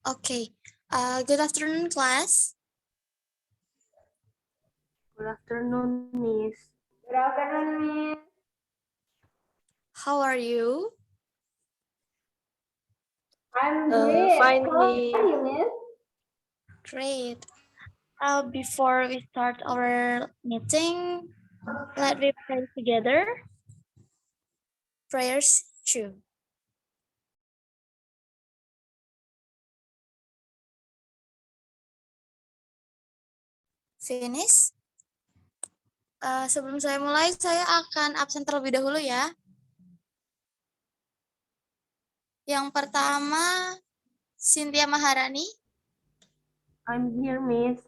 Okay. Good afternoon, class. Good afternoon, Miss. Good afternoon, Miss. How are you? I'm great. Fine, How Miss. are you, Miss? Great. Before we start our meeting, let me pray together. Prayers 2. Finish. Sebelum saya mulai, saya akan absen terlebih dahulu ya. Yang pertama, Cynthia Maharani. I'm here, Miss.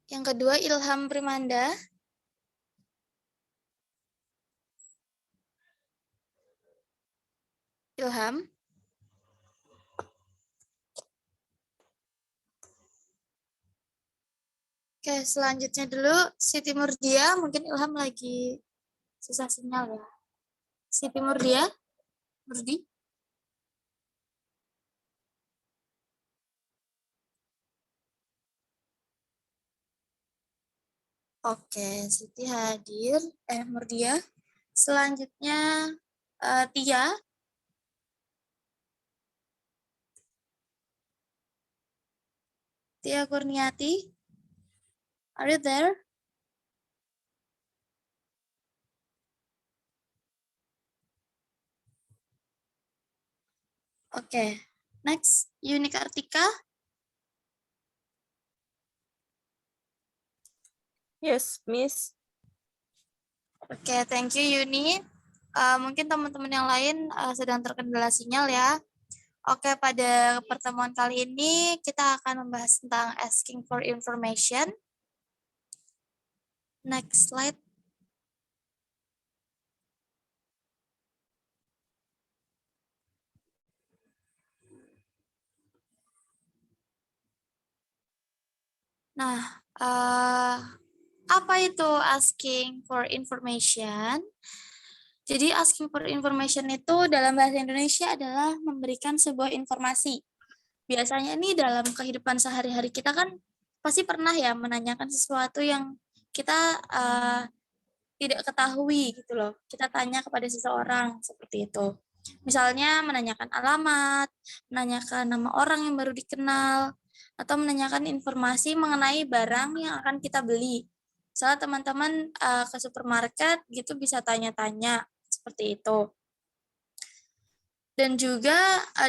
Yang kedua, Ilham Primanda. Ilham. Oke, selanjutnya dulu Siti Murdia. Mungkin Ilham lagi susah sinyal ya. Siti Murdia. Murdi. Oke, Siti hadir. Murdia. Selanjutnya Tia. Tia Kurniati. Are you there? Oke. Next, Yuni Kartika. Yes, Miss. Oke, thank you Yuni. Mungkin teman-teman yang lain sedang terkendala sinyal ya. Oke, pada pertemuan kali ini kita akan membahas tentang asking for information. Next slide. Nah, apa itu asking for information? Jadi asking for information itu dalam bahasa Indonesia adalah memberikan sebuah informasi. Biasanya nih dalam kehidupan sehari-hari kita kan pasti pernah ya menanyakan sesuatu yang kita tidak ketahui gitu loh. Kita tanya kepada seseorang seperti itu. Misalnya menanyakan alamat, menanyakan nama orang yang baru dikenal, atau menanyakan informasi mengenai barang yang akan kita beli. Misalnya teman-teman ke supermarket gitu bisa tanya-tanya seperti itu. Dan juga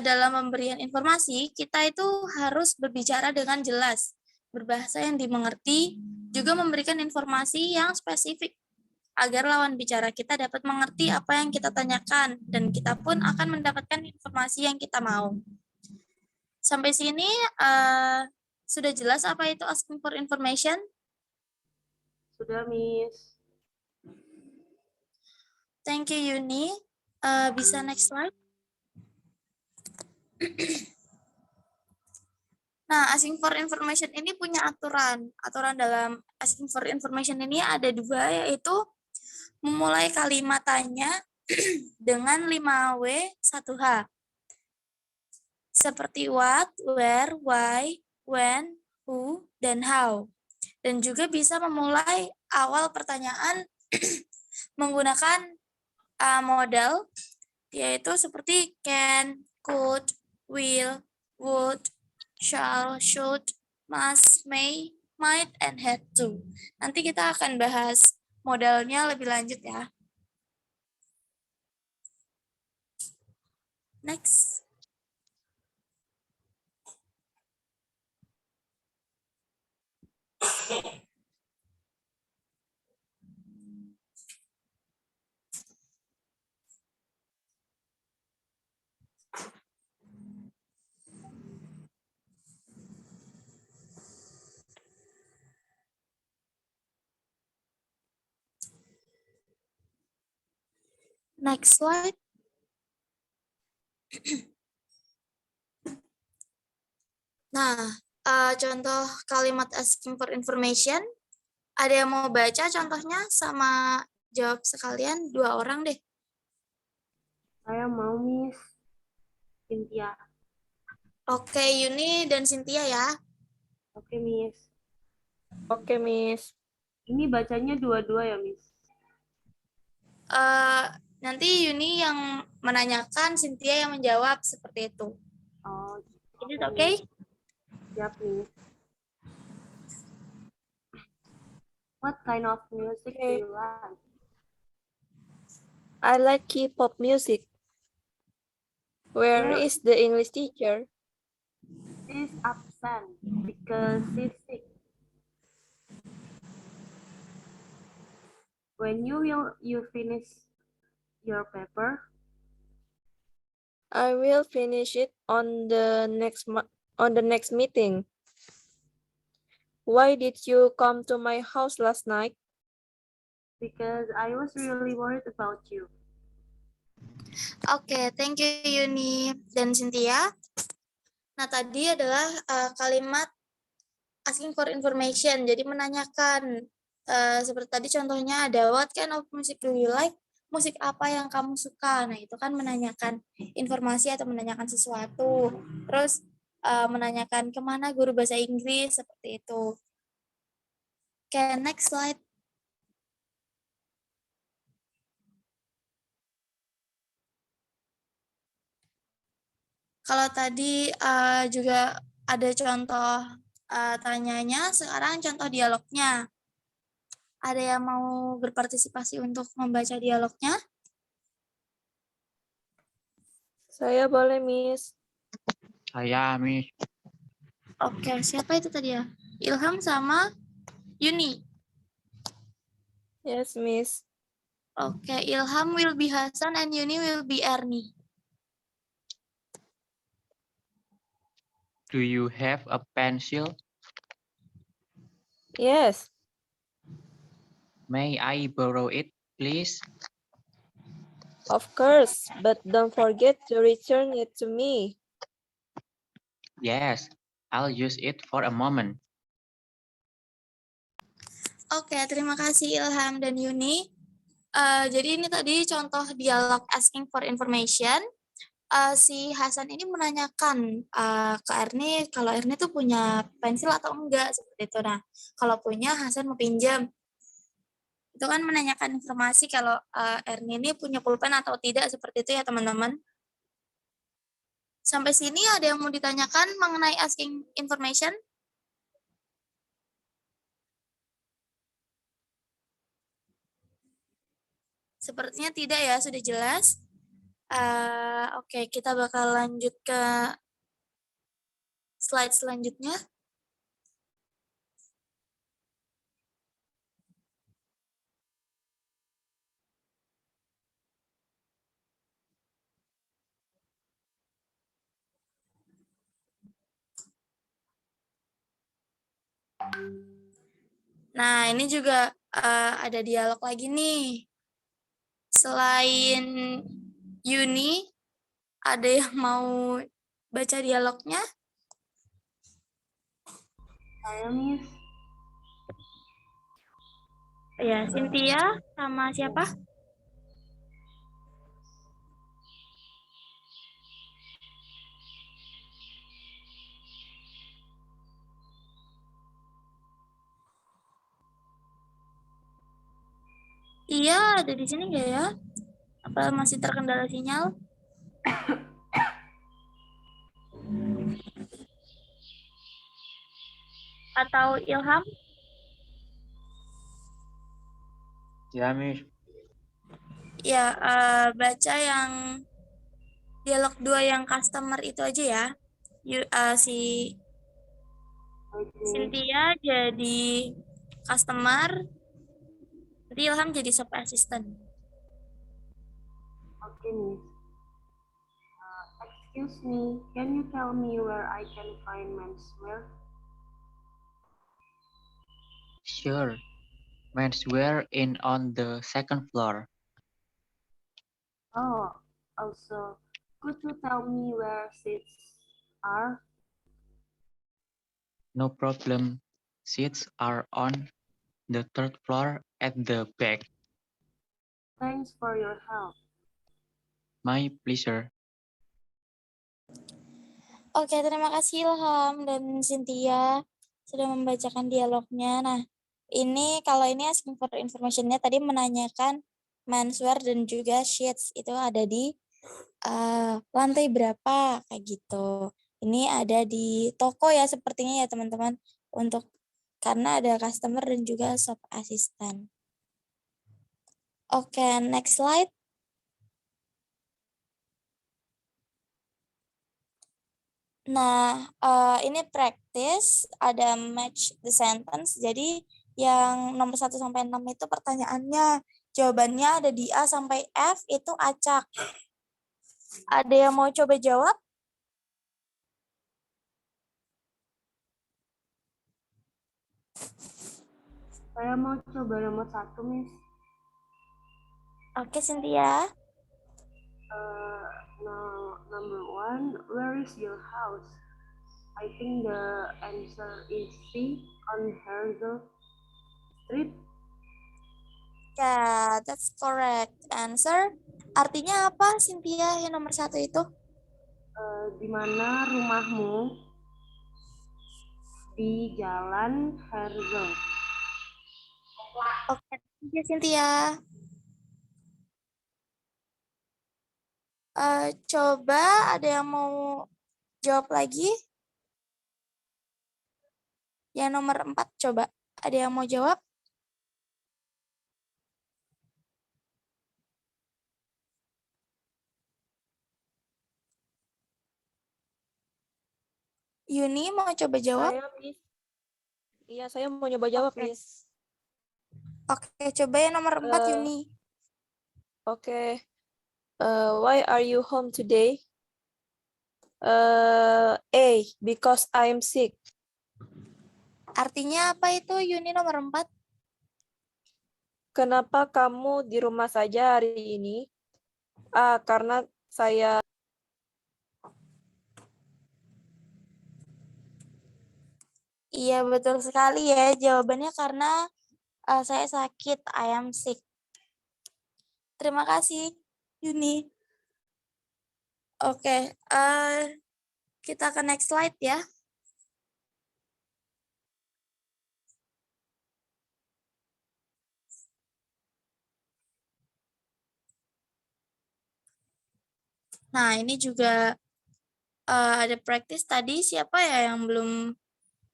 dalam pemberian informasi, kita itu harus berbicara dengan jelas, berbahasa yang dimengerti, juga memberikan informasi yang spesifik, agar lawan bicara kita dapat mengerti apa yang kita tanyakan, dan kita pun akan mendapatkan informasi yang kita mau. Sampai sini, sudah jelas apa itu asking for information? Sudah, Miss. Thank you, Yuni. Bisa next slide? Nah, asking for information ini punya aturan. Aturan dalam asking for information ini ada dua, yaitu memulai kalimat tanya dengan 5W 1H. Seperti what, where, why, when, who, dan how. Dan juga bisa memulai awal pertanyaan menggunakan modal, yaitu seperti can, could, will, would, shall, should, must, may, might, and had to. Nanti kita akan bahas modalnya lebih lanjut ya. Next. Next slide. Nah, contoh kalimat asking for information. Ada yang mau baca contohnya sama jawab sekalian 2 orang deh. Saya mau, Miss. Cynthia. Oke, Yuni dan Cynthia ya. Oke, Miss. Oke, Miss. Ini bacanya dua-dua ya, Miss? Nanti Yuni yang menanyakan, Cynthia yang menjawab seperti itu. Oh, Is it oke, okay? Miss. Siap, Miss. What kind of music do you like? I like K-pop music. Where Where is the English teacher? is absent because she's sick? When will you finish your paper? I will finish it on the next meeting. Why did you come to my house last night? Because I was really worried about you. Oke, thank you Yuni dan Cynthia. Nah, tadi adalah kalimat asking for information, jadi menanyakan. Seperti tadi contohnya ada what kind of music do you like? Musik apa yang kamu suka? Nah, itu kan menanyakan informasi atau menanyakan sesuatu. Terus menanyakan kemana guru bahasa Inggris, seperti itu. Oke, next slide. Kalau tadi juga ada contoh tanyanya, sekarang contoh dialognya. Ada yang mau berpartisipasi untuk membaca dialognya? Saya boleh, Miss. Saya, Miss. Oke, siapa itu tadi ya? Ilham sama Yuni. Yes, Miss. Oke, Ilham will be Hasan and Yuni will be Ernie. Do you have a pencil? Yes. May I borrow it, please? Of course, but don't forget to return it to me. Yes, I'll use it for a moment. Oke, terima kasih Ilham dan Yuni. Jadi ini tadi contoh dialog asking for information. Si Hasan ini menanyakan ke Ernie kalau Ernie tuh punya pensil atau enggak, seperti itu. Nah, kalau punya Hasan mau pinjam. Itu kan menanyakan informasi kalau Ernie ini punya pulpen atau tidak, seperti itu ya teman-teman. Sampai sini ada yang mau ditanyakan mengenai asking information? Sepertinya tidak ya, sudah jelas. Oke, kita bakal lanjut ke slide selanjutnya. Nah, ini juga ada dialog lagi nih. Selain Yuni, ada yang mau baca dialognya? Saya, Miss. Ya, Cynthia sama siapa? Iya, ada di sini nggak ya? Apa masih terkendala sinyal? Atau Ilham? Ya, Miss. Ya, baca yang dialog 2 yang customer itu aja ya. Si Baik, Miss. Cynthia jadi customer, nanti Ilham jadi shop assistant. Oke, Miss. Excuse me, can you tell me where I can find menswear? Sure. Menswear in on the second floor. Oh, also, could you tell me where seats are? No problem. Seats are on the third floor at the back. Thanks for your help. My pleasure. Oke, terima kasih Ilham dan Cynthia sudah membacakan dialognya. Nah, kalau ini asking for information-nya tadi menanyakan menswear dan juga sheets itu ada di lantai berapa kayak gitu. Ini ada di toko ya sepertinya ya teman-teman karena ada customer dan juga shop assistant. Oke, next slide. Nah, ini practice, ada match the sentence. Jadi yang nomor 1 sampai 6 itu pertanyaannya, jawabannya ada di A sampai F, itu acak. Ada yang mau coba jawab? Saya mau coba nomor 1, Miss. Oke, Cynthia. Number 1, where is your house? I think the answer is C, on Herzl Street. Ya, that's correct answer. Artinya apa, Cynthia, yang nomor 1 itu? Di mana rumahmu? Di Jalan Herzl. Oke, Cynthia. Coba ada yang mau jawab lagi? Yang nomor 4 coba. Ada yang mau jawab? Yuni mau coba jawab? Saya, Miss. Iya, saya mau nyoba jawab, Oke. Miss. Oke, coba yang nomor 4 Yuni. Okay. Why are you home today? A, because I'm sick. Artinya apa itu Yuni nomor 4? Kenapa kamu di rumah saja hari ini? A, karena saya. Iya, betul sekali ya. Jawabannya karena saya sakit, I am sick. Terima kasih, Yuni. Oke, kita ke next slide ya. Nah, ini juga ada practice tadi. Siapa ya yang belum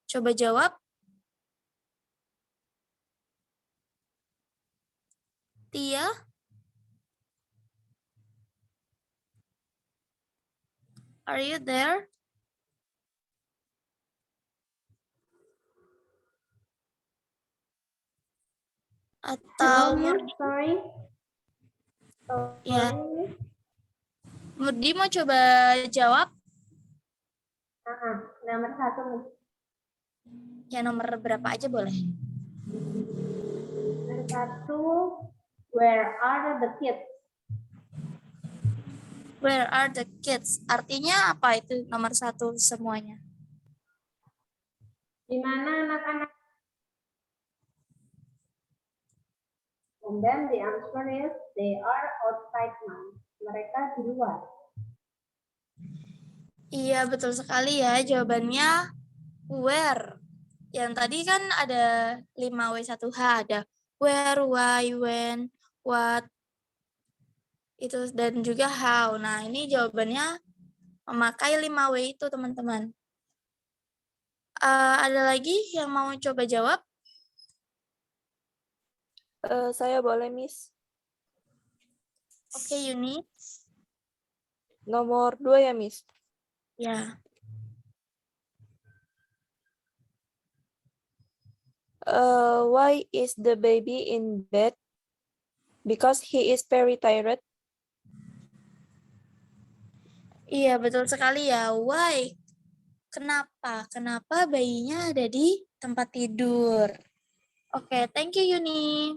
coba jawab? Tia? Are you there? Atau Murdi? Sorry. Ya. Murdi mau coba jawab? Nomor 1, Miss. Ya, nomor berapa aja boleh. Nomor 1, where are the kids? Where are the kids? Artinya apa itu nomor 1 semuanya? Di mana anak-anak? And then the answer is they are outside now. Mereka di luar. Iya, betul sekali ya. Jawabannya where. Yang tadi kan ada 5W1H, ada where, why, when, what, itu dan juga how. Nah, ini jawabannya memakai 5W itu, teman-teman. Ada lagi yang mau coba jawab? Saya boleh, Miss. Oke, Yuni. Nomor 2 ya, Miss. Ya. Why is the baby in bed? Because he is very tired. Iya, betul sekali ya. Why? Kenapa? Kenapa bayinya ada di tempat tidur? Oke, thank you, Yuni.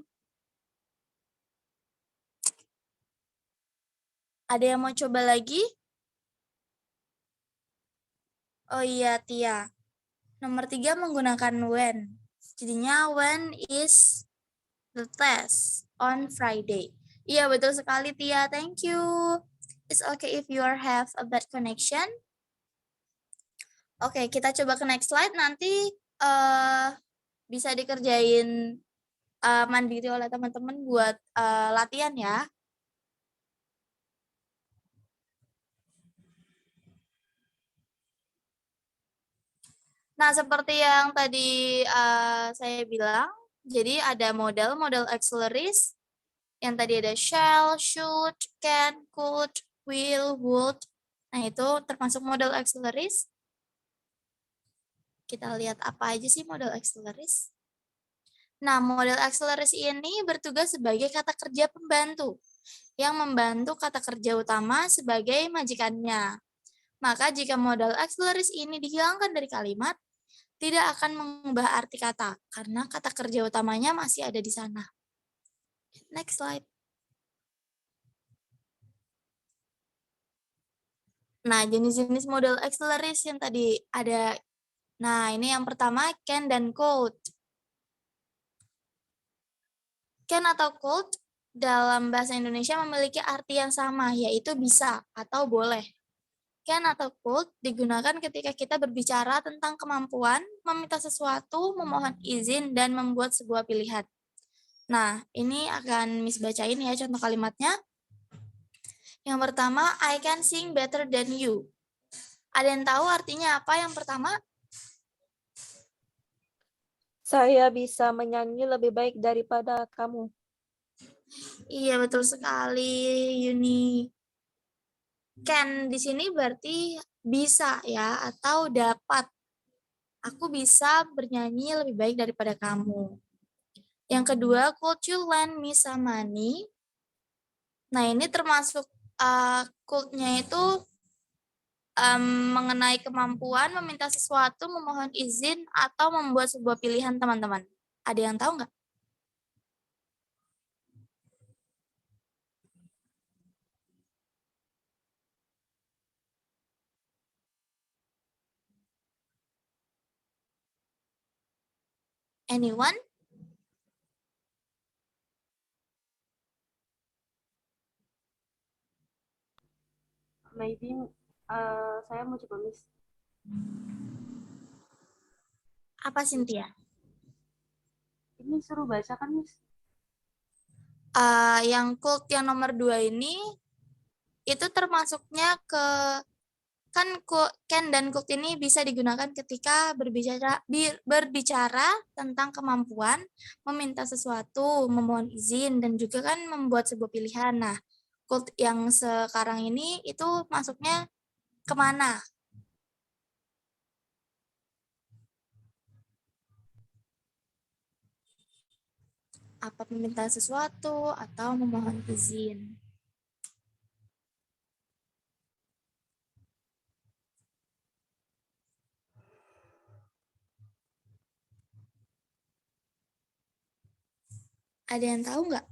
Ada yang mau coba lagi? Oh iya, Tia. Nomor 3 menggunakan when. Jadinya when is the test on Friday. Iya, betul sekali, Tia. Thank you. It's okay if you have a bad connection. Oke, kita coba ke next slide. Nanti bisa dikerjain mandiri oleh teman-teman buat latihan ya. Nah, seperti yang tadi saya bilang, jadi ada model auxiliaries yang tadi ada shall, should, can, could, will, would. Nah, itu termasuk model auxiliaries. Kita lihat apa aja sih model auxiliaries. Nah, model auxiliaries ini bertugas sebagai kata kerja pembantu yang membantu kata kerja utama sebagai majikannya. Maka jika modal auxiliaries ini dihilangkan dari kalimat, tidak akan mengubah arti kata, karena kata kerja utamanya masih ada di sana. Next slide. Nah, jenis-jenis modal auxiliaries yang tadi ada. Nah, ini yang pertama, can dan could. Can atau could dalam bahasa Indonesia memiliki arti yang sama, yaitu bisa atau boleh. Can atau could digunakan ketika kita berbicara tentang kemampuan, meminta sesuatu, memohon izin, dan membuat sebuah pilihan. Nah, ini akan Miss bacain ya contoh kalimatnya. Yang pertama, I can sing better than you. Ada yang tahu artinya apa yang pertama? Saya bisa menyanyi lebih baik daripada kamu. Iya, betul sekali, Yuni. Can di sini berarti bisa ya, atau dapat. Aku bisa bernyanyi lebih baik daripada kamu. Yang kedua, could you lend me some money? Nah, ini termasuk could-nya itu mengenai kemampuan, meminta sesuatu, memohon izin, atau membuat sebuah pilihan, teman-teman. Ada yang tahu nggak? Anyone? Maybe saya mau coba Miss. Apa, Cynthia? Ini suruh baca kan Miss? Yang could yang nomor 2 ini, itu termasuknya ke, kan can dan could ini bisa digunakan ketika berbicara tentang kemampuan, meminta sesuatu, memohon izin, dan juga kan membuat sebuah pilihan. Nah, could yang sekarang ini itu masuknya kemana? Apa meminta sesuatu atau memohon izin? Ada yang tahu nggak?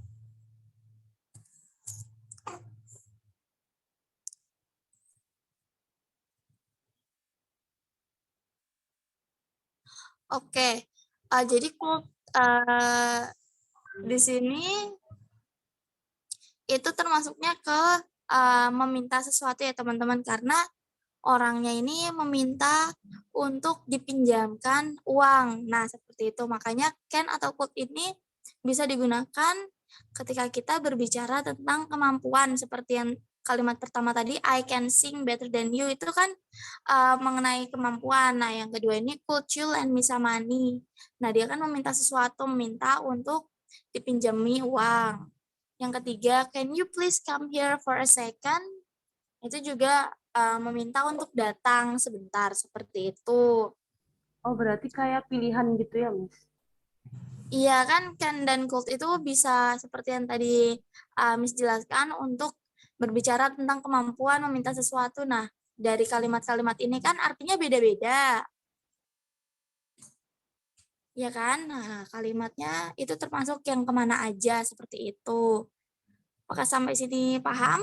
Oke, jadi could di sini itu termasuknya ke meminta sesuatu ya teman-teman, karena orangnya ini meminta untuk dipinjamkan uang. Nah, seperti itu. Makanya can atau could ini bisa digunakan ketika kita berbicara tentang kemampuan, seperti yang kalimat pertama tadi, I can sing better than you, itu kan mengenai kemampuan. Nah, yang kedua ini, could you lend me some money? Nah, dia kan meminta sesuatu, meminta untuk dipinjami uang. Yang ketiga, can you please come here for a second? Itu juga meminta untuk datang sebentar, seperti itu. Oh, berarti kayak pilihan gitu ya Miss? Iya kan, can dan could itu bisa seperti yang tadi Miss jelaskan untuk berbicara tentang kemampuan meminta sesuatu. Nah, dari kalimat-kalimat ini kan artinya beda-beda. Ya kan? Nah, kalimatnya itu termasuk yang kemana aja, seperti itu. Apakah sampai sini paham?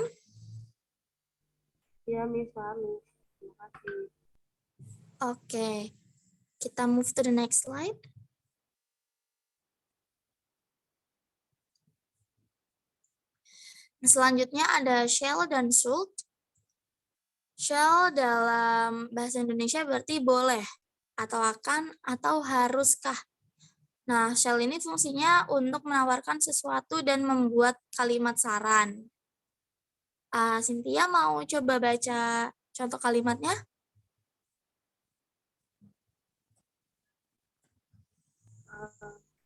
Ya Miss, paham Miss. Terima kasih. Oke, kita move to the next slide. Selanjutnya ada shall dan should. Shall dalam bahasa Indonesia berarti boleh, atau akan, atau haruskah. Nah, shall ini fungsinya untuk menawarkan sesuatu dan membuat kalimat saran. Cynthia mau coba baca contoh kalimatnya?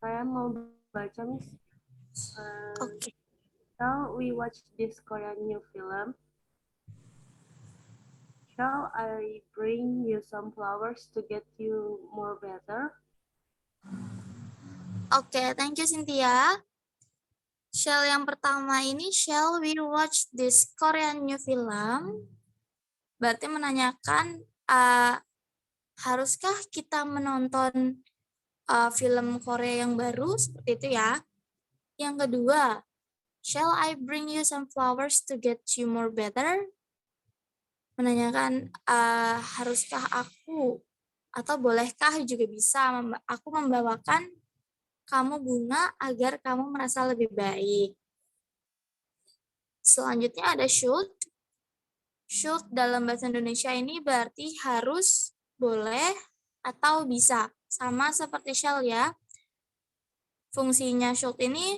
Saya mau baca, Miss. Oke. Shall we watch this Korean new film? Shall I bring you some flowers to get you more better? Oke, thank you Cynthia. Shall yang pertama ini, shall we watch this Korean new film? Berarti menanyakan, haruskah kita menonton film Korea yang baru, seperti itu ya. Yang kedua, shall I bring you some flowers to get you more better? Menanyakan, haruskah aku atau bolehkah juga bisa aku membawakan kamu bunga agar kamu merasa lebih baik. Selanjutnya ada should. Should dalam bahasa Indonesia ini berarti harus, boleh, atau bisa. Sama seperti shall ya. Fungsinya should ini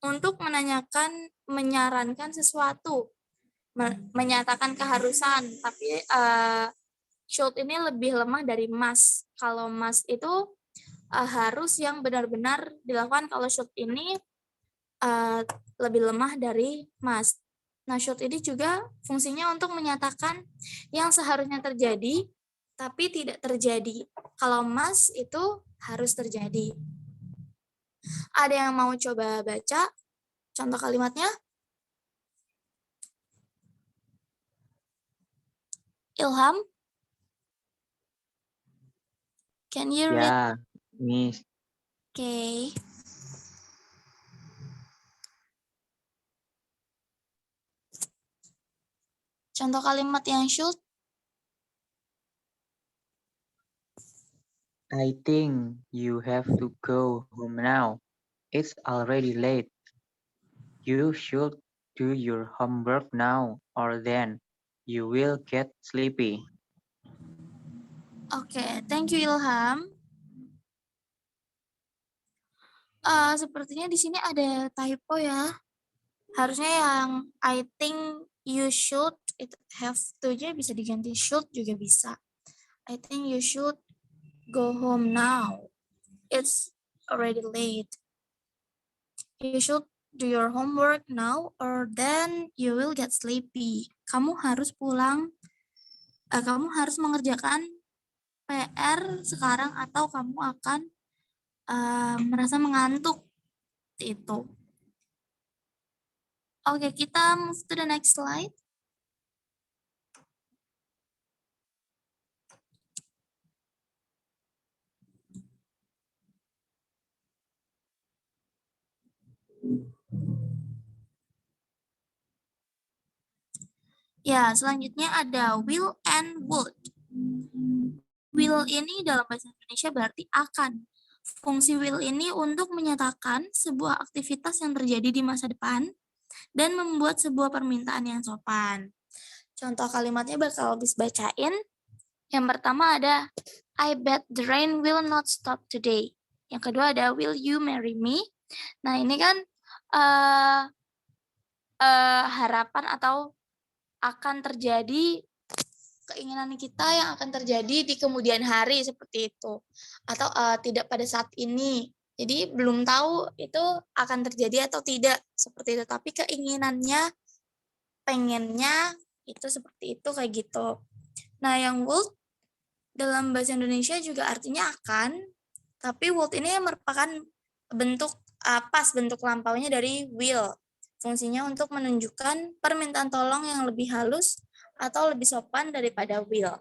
untuk menanyakan, menyarankan sesuatu, menyatakan keharusan. Tapi should ini lebih lemah dari must. Kalau must itu harus yang benar-benar dilakukan. Kalau should ini lebih lemah dari must. Nah, should ini juga fungsinya untuk menyatakan yang seharusnya terjadi, tapi tidak terjadi. Kalau must itu harus terjadi. Ada yang mau coba baca contoh kalimatnya? Ilham? Can you read? Ya, Miss. Okay. Contoh kalimat yang should. I think you have to go home now. It's already late. You should do your homework now, or then you will get sleepy. Oke, thank you Ilham. Sepertinya di sini ada typo ya. Harusnya yang I think you should, itu have to-nya bisa diganti should juga bisa. I think you should go home now. It's already late. You should do your homework now or then you will get sleepy. Kamu harus pulang, kamu harus mengerjakan PR sekarang atau kamu akan merasa mengantuk. Itu. Oke, kita move to the next slide. Ya, selanjutnya ada will and would. Will ini dalam bahasa Indonesia berarti akan. Fungsi will ini untuk menyatakan sebuah aktivitas yang terjadi di masa depan dan membuat sebuah permintaan yang sopan. Contoh kalimatnya bakal habis bacain. Yang pertama ada, I bet the rain will not stop today. Yang kedua ada, will you marry me? Nah ini kan harapan atau akan terjadi, keinginan kita yang akan terjadi di kemudian hari seperti itu. Atau tidak pada saat ini. Jadi belum tahu itu akan terjadi atau tidak seperti itu. Tapi keinginannya, pengennya itu seperti itu kayak gitu. Nah yang would dalam bahasa Indonesia juga artinya akan. Tapi would ini merupakan bentuk bentuk lampaunya dari will. Fungsinya untuk menunjukkan permintaan tolong yang lebih halus atau lebih sopan daripada will.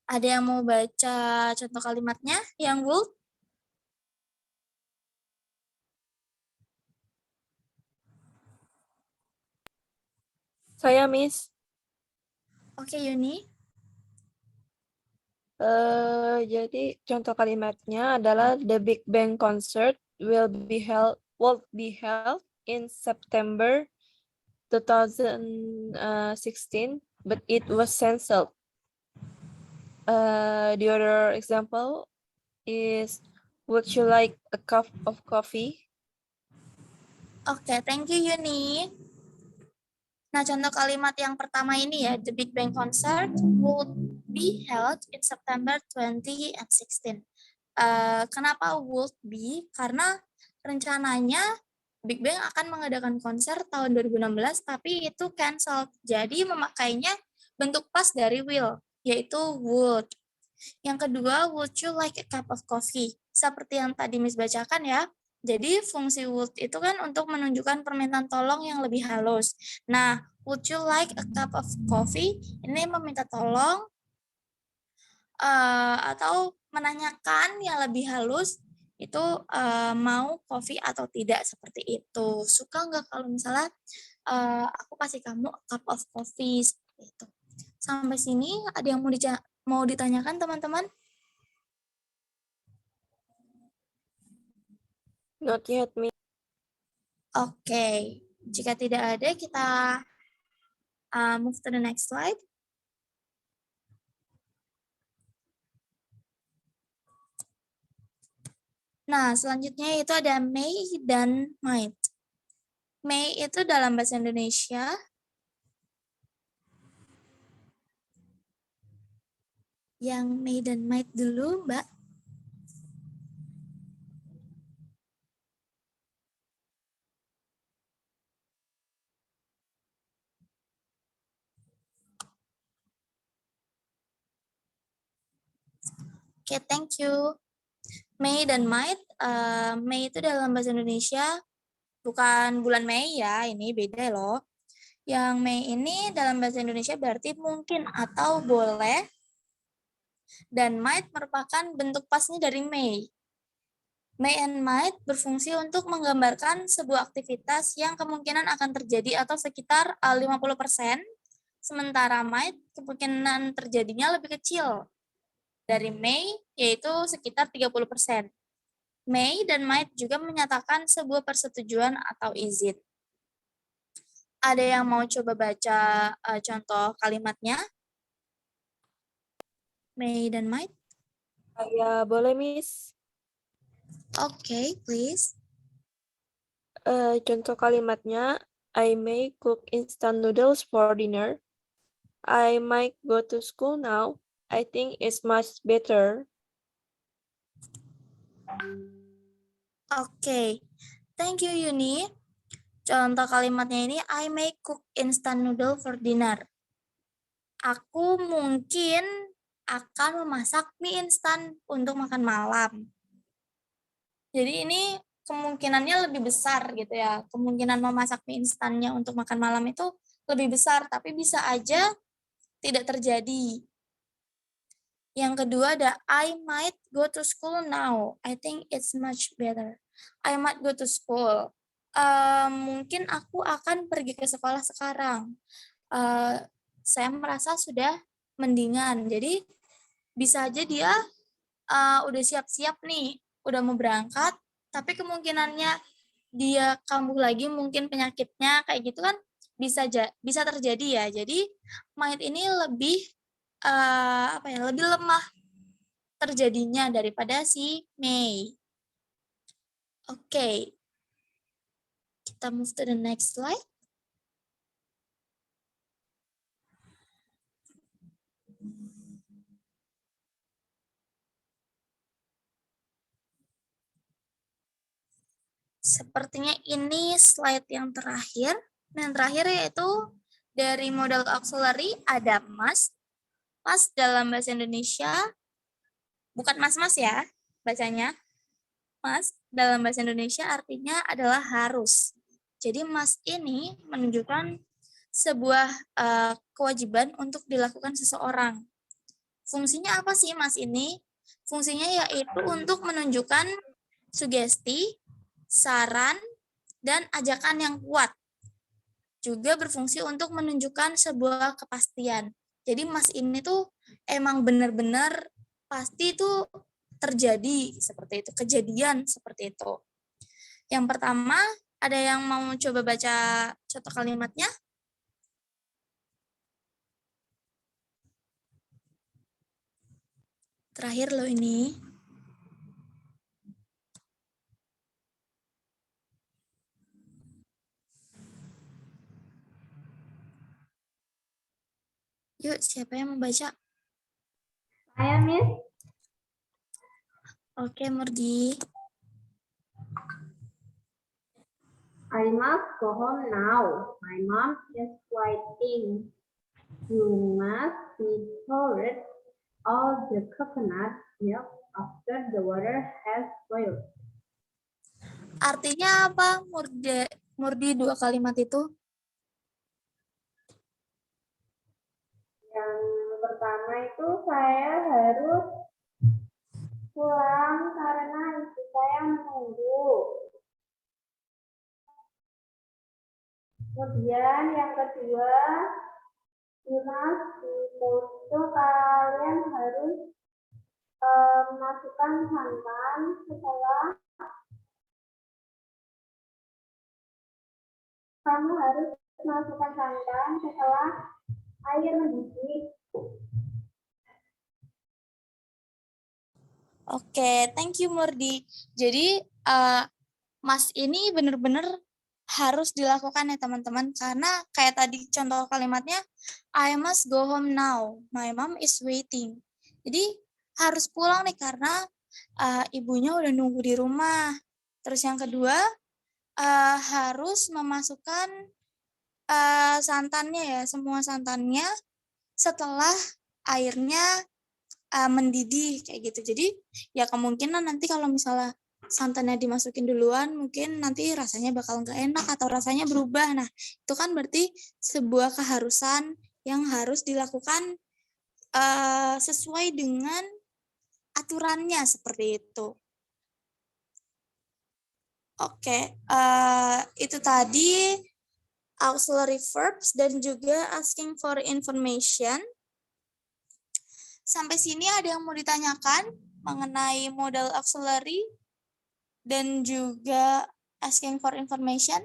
Ada yang mau baca contoh kalimatnya yang would? Saya, Miss. Oke, Yuni. Jadi contoh kalimatnya adalah the Big Bang concert will be held in September 2016 but it was cancelled. The other example is, would you like a cup of coffee? Oke, thank you Yuni. Nah, contoh kalimat yang pertama ini ya, The Big Bang Concert would be held in September 2016. Kenapa would be? Karena rencananya Big Bang akan mengadakan konser tahun 2016, tapi itu cancel. Jadi memakainya bentuk past dari will, yaitu would. Yang kedua, would you like a cup of coffee? Seperti yang tadi Miss bacakan ya. Jadi fungsi would itu kan untuk menunjukkan permintaan tolong yang lebih halus. Nah, would you like a cup of coffee? Ini meminta tolong atau menanyakan yang lebih halus itu mau kopi atau tidak, seperti itu. Suka nggak kalau misalnya aku kasih kamu a cup of coffee, seperti itu. Sampai sini ada yang mau ditanyakan teman-teman? Not yet, Miss. Oke, jika tidak ada kita move to the next slide. Nah, selanjutnya itu ada may dan might. May itu dalam bahasa Indonesia yang may dan might dulu, Mbak. Oke, thank you. May dan might, May itu dalam bahasa Indonesia bukan bulan Mei ya, ini beda loh. Yang May ini dalam bahasa Indonesia berarti mungkin atau boleh, dan might merupakan bentuk pasnya dari may. May and might berfungsi untuk menggambarkan sebuah aktivitas yang kemungkinan akan terjadi atau sekitar 50%, sementara might kemungkinan terjadinya lebih kecil dari may, yaitu sekitar 30%. May dan might juga menyatakan sebuah persetujuan atau izin. Ada yang mau coba baca contoh kalimatnya? May dan might? Ya, boleh, Miss. Oke, please. Contoh kalimatnya, I may cook instant noodles for dinner. I might go to school now. I think it's much better. Oke, thank you Yuni. Contoh kalimatnya ini, I may cook instant noodle for dinner. Aku mungkin akan memasak mie instan untuk makan malam. Jadi ini kemungkinannya lebih besar gitu ya. Kemungkinan memasak mie instannya untuk makan malam itu lebih besar, tapi bisa aja tidak terjadi. Yang kedua ada I might go to school now. I think it's much better. I might go to school. Mungkin aku akan pergi ke sekolah sekarang. Saya merasa sudah mendingan. Jadi bisa aja dia udah siap-siap nih, udah mau berangkat, tapi kemungkinannya dia kambuh lagi mungkin penyakitnya kayak gitu kan bisa terjadi ya. Jadi might ini lebih lebih lemah terjadinya daripada si May. Oke. Kita move to the next slide. Sepertinya ini slide yang terakhir. Yang terakhir yaitu dari modal auxiliary ada must. Must dalam bahasa Indonesia bukan mas-mas ya bacanya. Must dalam bahasa Indonesia artinya adalah harus. Jadi must ini menunjukkan sebuah kewajiban untuk dilakukan seseorang. Fungsinya apa sih must ini? Fungsinya yaitu untuk menunjukkan sugesti, saran, dan ajakan yang kuat. Juga berfungsi untuk menunjukkan sebuah kepastian. Jadi must ini tuh emang benar-benar pasti itu terjadi seperti itu, kejadian seperti itu. Yang pertama, ada yang mau coba baca contoh kalimatnya? Terakhir loh ini. Yuk, siapa yang membaca? Saya, Miss. Oke, Murdi. I must go home now. My mom is waiting. You must be poured all the coconut milk after the water has boiled. Artinya apa, Murdi 2 kalimat itu? Yang pertama itu saya harus pulang karena istri saya menunggu. Kemudian yang kedua, Dimas di foto kalian harus masukkan santan setelah air mendidih. Oke, thank you Murdi. Jadi Mas ini benar-benar harus dilakukan ya teman-teman, karena kayak tadi contoh kalimatnya, I must go home now, my mom is waiting. Jadi harus pulang nih karena ibunya udah nunggu di rumah. Terus yang kedua, harus memasukkan santannya ya, semua santannya setelah airnya mendidih kayak gitu. Jadi ya kemungkinan nanti kalau misalnya santannya dimasukin duluan, mungkin nanti rasanya bakal nggak enak atau rasanya berubah. Nah, itu kan berarti sebuah keharusan yang harus dilakukan sesuai dengan aturannya seperti itu. Oke, itu tadi auxiliary verbs dan juga asking for information. Sampai sini ada yang mau ditanyakan mengenai modal auxiliary dan juga asking for information?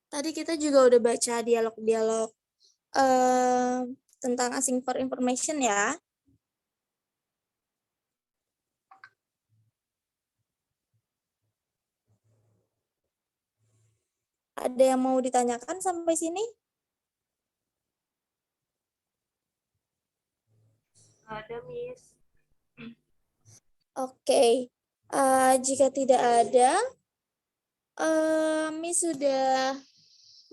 Tadi kita juga udah baca dialog-dialog tentang asking for information ya. Ada yang mau ditanyakan sampai sini? Ada, Miss. Oke, jika tidak ada, Miss sudah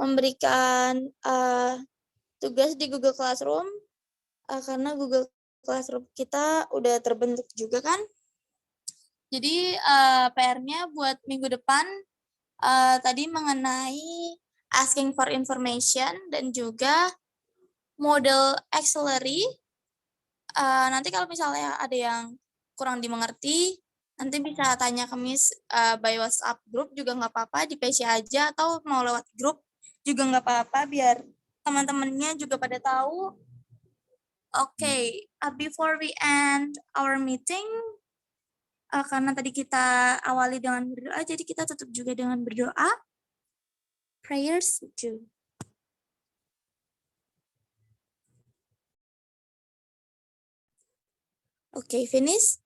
memberikan tugas di Google Classroom, karena Google Classroom kita udah terbentuk juga kan. Jadi PR-nya buat minggu depan tadi mengenai asking for information dan juga model auxiliary. Nanti kalau misalnya ada yang kurang dimengerti, nanti bisa tanya ke Miss by WhatsApp group juga nggak apa-apa, di PC aja atau mau lewat grup juga nggak apa-apa, biar teman-temannya juga pada tahu. Oke, before we end our meeting, karena tadi kita awali dengan berdoa, jadi kita tutup juga dengan berdoa. Prayers too. Okay, finish.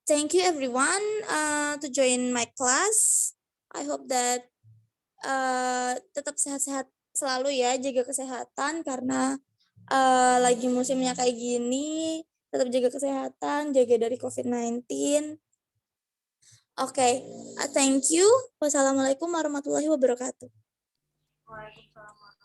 Thank you everyone to join my class. I hope that tetap sehat-sehat selalu ya, jaga kesehatan karena lagi musimnya kayak gini. Tetap jaga kesehatan, jaga dari COVID-19. Oke, thank you. Wassalamualaikum warahmatullahi wabarakatuh. Waalaikumsalam.